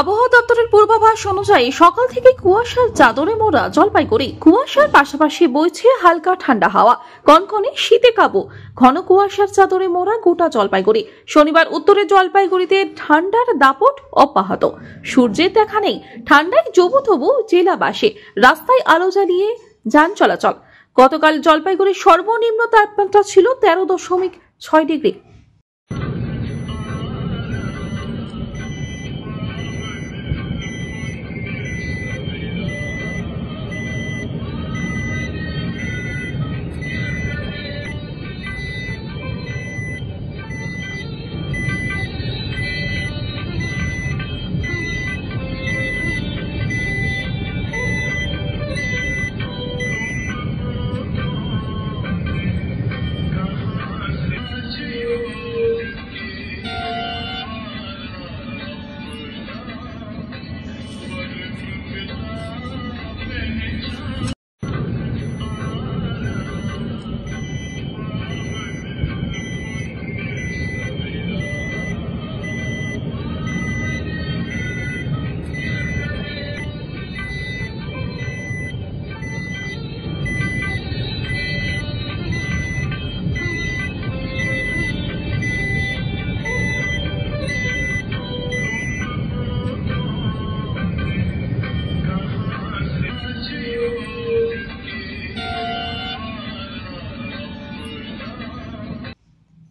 আবহাওয়া দপ্তরের পূর্বাভাস অনুযায়ী সকাল থেকে কুয়াশার চাদরে মোড়া জলপাইগুড়ি। কুয়াশার পাশাপাশি বইছে হালকা ঠান্ডা হাওয়া, কনকনে শীতে কাবু। ঘন কুয়াশার চাদরে মোড়া গোটা জলপাইগুড়ি। শনিবার উত্তরের জলপাইগুড়িতে ঠান্ডার দাপট অব্যাহত। সূর্যের দেখা নেই, ঠান্ডায় জবুথবু জেলাবাসী। রাস্তায় আলো জ্বালিয়ে যান চলাচল। গতকাল জলপাইগুড়ির সর্বনিম্ন তাপমাত্রা ছিল 13.6 ডিগ্রি।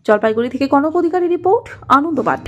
জলপাইগুড়ি থেকে কনক অধিকারী রিপোর্ট, আনন্দবাদ।